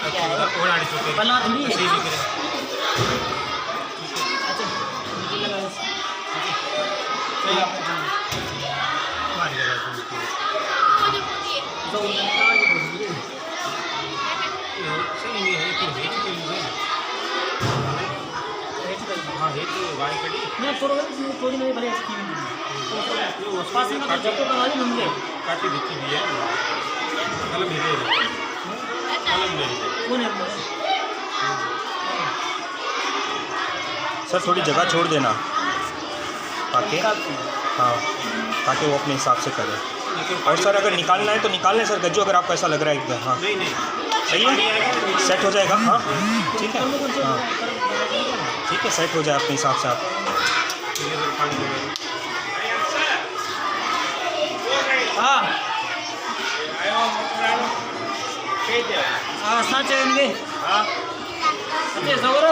पला थोड़ी है। अच्छा मुझे लगा मैं थोड़ी नहीं भले अच्छी पास में जब तो बना ली हमने काटी दिखी भी है कलम ही कलम नहीं कौन है सर थोड़ी जगह छोड़ देना ताकि हाँ ताकि वो अपने हिसाब से करे। और सर अगर निकालना है तो निकाल लें सर गज्जू, अगर आपको ऐसा लग रहा है एकदम। हाँ नहीं नहीं सही है, सेट हो जाएगा। हाँ ठीक है, हाँ ठीक है, सेट हो जाए अपने हिसाब से आप। हाँ हाँ सच है इनके अच्छा सौर